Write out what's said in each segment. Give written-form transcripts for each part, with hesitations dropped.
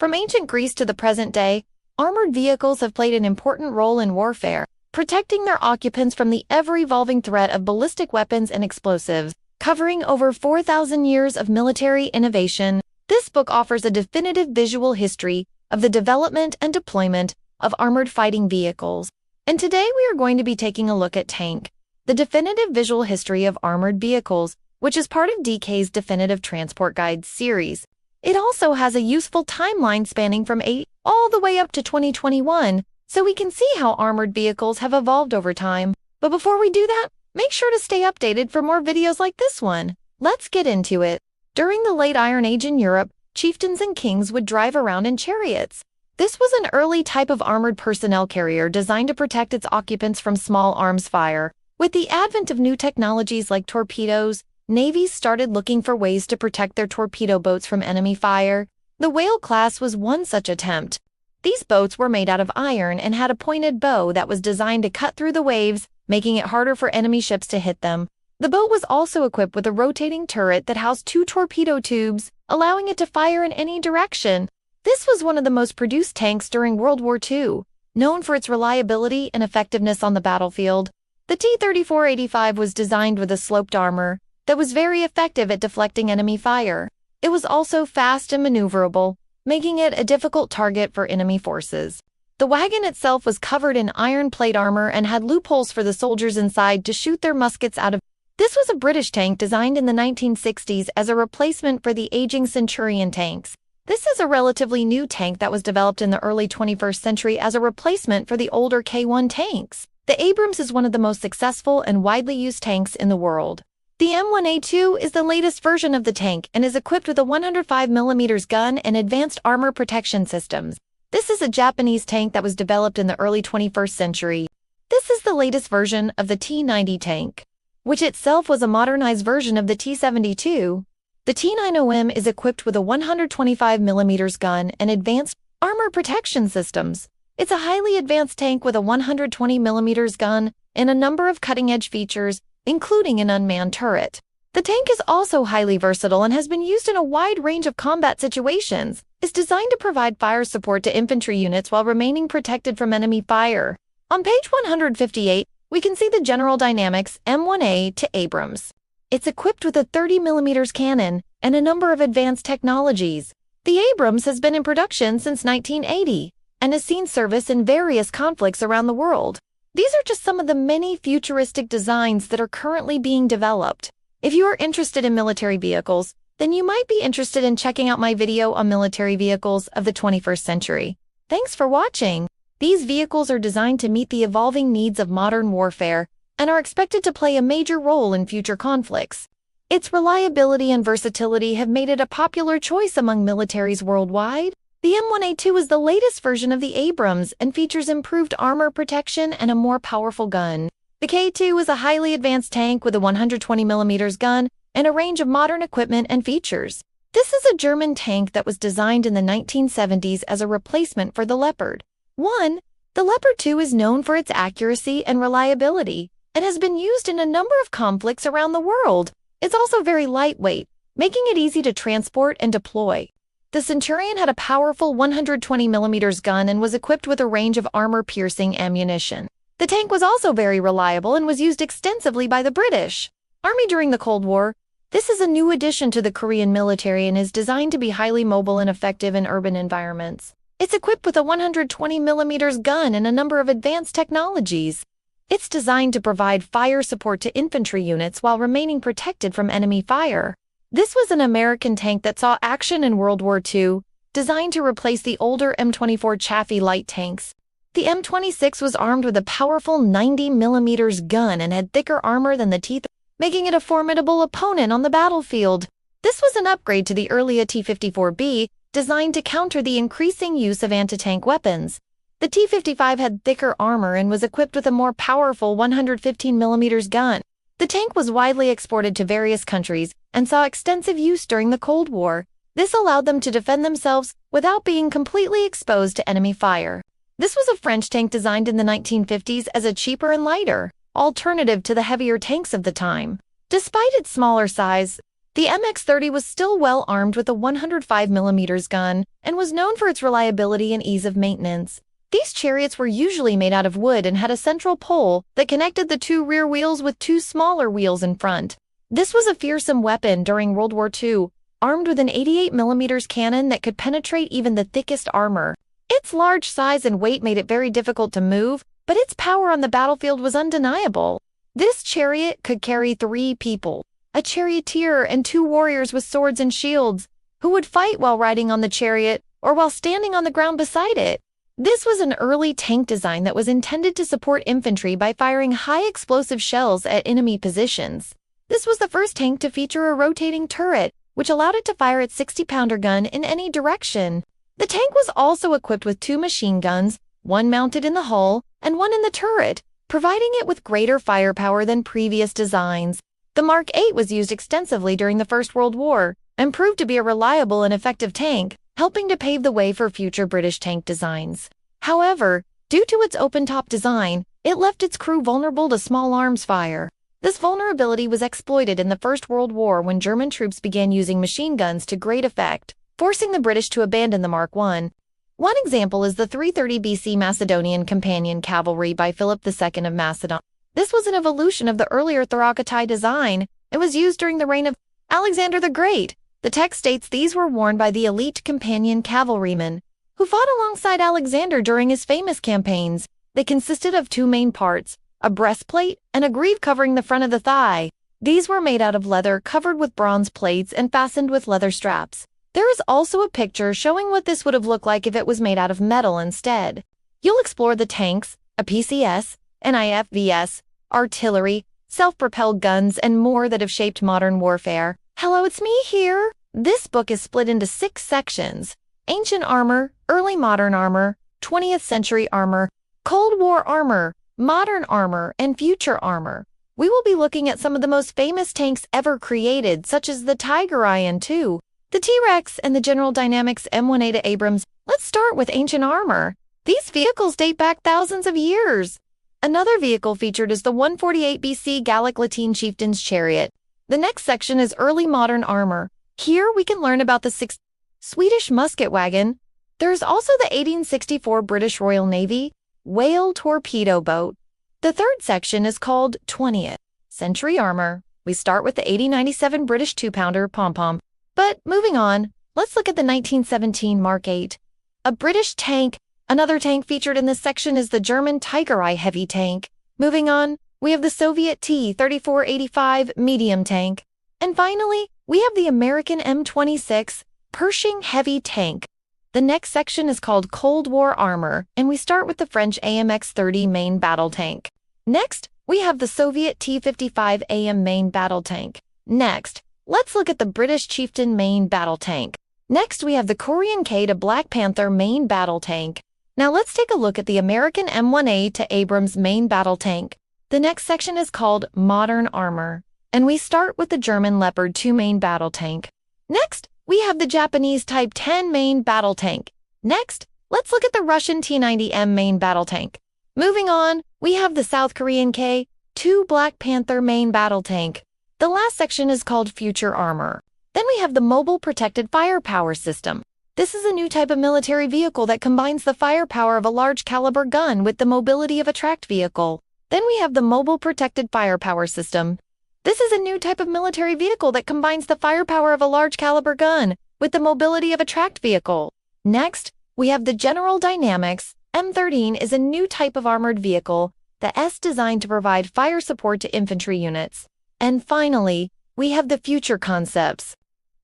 From ancient Greece to the present day, armored vehicles have played an important role in warfare, protecting their occupants from the ever-evolving threat of ballistic weapons and explosives. Covering over 4,000 years of military innovation, this book offers a definitive visual history of the development and deployment of armored fighting vehicles. And today we are going to be taking a look at Tank, the definitive visual history of armored vehicles, which is part of DK's Definitive Transport Guide series. It also has a useful timeline spanning from 8 all the way up to 2021, so we can see how armored vehicles have evolved over time. But before we do that, make sure to stay updated for more videos like this one. Let's get into it. During the late Iron Age in Europe, chieftains and kings would drive around in chariots. This was an early type of armored personnel carrier designed to protect its occupants from small arms fire. With the advent of new technologies like torpedoes, navies started looking for ways to protect their torpedo boats from enemy fire. The whale class was one such attempt. These boats were made out of iron and had a pointed bow that was designed to cut through the waves, making it harder for enemy ships to hit them. The boat was also equipped with a rotating turret that housed 2 torpedo tubes, allowing it to fire in any direction. This was one of the most produced tanks during World War II, known for its reliability and effectiveness on the battlefield. The T-34-85 was designed with a sloped armor that was very effective at deflecting enemy fire. It was also fast and maneuverable, making it a difficult target for enemy forces. The wagon itself was covered in iron plate armor and had loopholes for the soldiers inside to shoot their muskets out of. This was a British tank designed in the 1960s as a replacement for the aging Centurion tanks. This is a relatively new tank that was developed in the early 21st century as a replacement for the older K1 tanks. The Abrams is one of the most successful and widely used tanks in the world. The M1A2 is the latest version of the tank and is equipped with a 105mm gun and advanced armor protection systems. This is a Japanese tank that was developed in the early 21st century. This is the latest version of the T-90 tank, which itself was a modernized version of the T-72. The T-90M is equipped with a 125mm gun and advanced armor protection systems. It's a highly advanced tank with a 120mm gun and a number of cutting-edge features, including an unmanned turret. The tank is also highly versatile and has been used in a wide range of combat situations. It's designed to provide fire support to infantry units while remaining protected from enemy fire. On page 158, we can see the General Dynamics M1A to Abrams. It's equipped with a 30mm cannon and a number of advanced technologies. The Abrams has been in production since 1980 and has seen service in various conflicts around the world. These are just some of the many futuristic designs that are currently being developed. If you are interested in military vehicles, then you might be interested in checking out my video on military vehicles of the 21st century. Thanks for watching. These vehicles are designed to meet the evolving needs of modern warfare and are expected to play a major role in future conflicts. Its reliability and versatility have made it a popular choice among militaries worldwide. The M1A2 is the latest version of the Abrams and features improved armor protection and a more powerful gun. The K2 is a highly advanced tank with a 120mm gun and a range of modern equipment and features. This is a German tank that was designed in the 1970s as a replacement for the Leopard 1. The Leopard 2 is known for its accuracy and reliability and has been used in a number of conflicts around the world. It's also very lightweight, making it easy to transport and deploy. The Centurion had a powerful 120mm gun and was equipped with a range of armor-piercing ammunition. The tank was also very reliable and was used extensively by the British Army during the Cold War. This is a new addition to the Korean military and is designed to be highly mobile and effective in urban environments. It's equipped with a 120mm gun and a number of advanced technologies. It's designed to provide fire support to infantry units while remaining protected from enemy fire. This was an American tank that saw action in World War II, designed to replace the older M24 Chaffee light tanks. The M26 was armed with a powerful 90mm gun and had thicker armor than the T-30, making it a formidable opponent on the battlefield. This was an upgrade to the earlier T-54B, designed to counter the increasing use of anti-tank weapons. The T-55 had thicker armor and was equipped with a more powerful 115mm gun. The tank was widely exported to various countries and saw extensive use during the Cold War. This allowed them to defend themselves without being completely exposed to enemy fire. This was a French tank designed in the 1950s as a cheaper and lighter alternative to the heavier tanks of the time. Despite its smaller size, The MX-30 was still well armed with a 105mm gun and was known for its reliability and ease of maintenance. These chariots were usually made out of wood and had a central pole that connected the two rear wheels with two smaller wheels in front. This was a fearsome weapon during World War II, armed with an 88mm cannon that could penetrate even the thickest armor. Its large size and weight made it very difficult to move, but its power on the battlefield was undeniable. This chariot could carry 3 people, a charioteer and 2 warriors with swords and shields, who would fight while riding on the chariot or while standing on the ground beside it. This was an early tank design that was intended to support infantry by firing high-explosive shells at enemy positions. This was the first tank to feature a rotating turret, which allowed it to fire its 60-pounder gun in any direction. The tank was also equipped with 2 machine guns, one mounted in the hull and one in the turret, providing it with greater firepower than previous designs. The Mark 8 was used extensively during the First World War and proved to be a reliable and effective tank, helping to pave the way for future British tank designs. However, due to its open-top design, it left its crew vulnerable to small arms fire. This vulnerability was exploited in the First World War when German troops began using machine guns to great effect, forcing the British to abandon the Mark I. One example is the 330 BC Macedonian Companion Cavalry by Philip II of Macedon. This was an evolution of the earlier Thurakatai design and was used during the reign of Alexander the Great. The text states these were worn by the elite companion cavalrymen, who fought alongside Alexander during his famous campaigns. They consisted of 2 main parts, a breastplate and a greave covering the front of the thigh. These were made out of leather covered with bronze plates and fastened with leather straps. There is also a picture showing what this would have looked like if it was made out of metal instead. You'll explore the tanks, a PCS, an IFVS, artillery, self-propelled guns, and more that have shaped modern warfare. Hello, it's me here. This book is split into 6 sections: Ancient Armor, Early Modern Armor, 20th Century Armor, Cold War Armor, Modern Armor, and Future Armor. We will be looking at some of the most famous tanks ever created, such as the Tiger Iron II, the T-Rex, and the General Dynamics M1A Abrams. Let's start with Ancient Armor. These vehicles date back thousands of years. Another vehicle featured is the 148 BC Gallic Latin Chieftain's Chariot. The next section is Early Modern Armor. Here we can learn about the Swedish musket wagon. There is also the 1864 British Royal Navy whale torpedo boat. The third section is called 20th Century Armor. We start with the 1897 British 2-pounder pom-pom. But moving on, let's look at the 1917 Mark 8, a British tank. Another tank featured in this section is the German Tiger Eye heavy tank. Moving on, we have the Soviet T-3485 medium tank. And finally, we have the American M26 Pershing heavy tank. The next section is called Cold War Armor, and we start with the French AMX-30 main battle tank. Next, we have the Soviet T-55 AM main battle tank. Next, let's look at the British Chieftain main battle tank. Next, we have the Korean K to Black Panther main battle tank. Now let's take a look at the American M1A to Abrams main battle tank. The next section is called Modern Armor, and we start with the German Leopard 2 main battle tank. Next, we have the Japanese Type 10 main battle tank. Next, let's look at the Russian T-90M main battle tank. Moving on, we have the South Korean K-2 Black Panther main battle tank. The last section is called Future Armor. Then we have the Mobile Protected Firepower System. This is a new type of military vehicle that combines the firepower of a large caliber gun with the mobility of a tracked vehicle. Then we have the Mobile Protected Firepower System. This is a new type of military vehicle that combines the firepower of a large caliber gun with the mobility of a tracked vehicle. Next, we have the General Dynamics M13 is a new type of armored vehicle, the S designed to provide fire support to infantry units. And finally, we have the Future Concepts.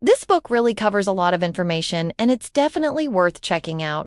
This book really covers a lot of information, and it's definitely worth checking out.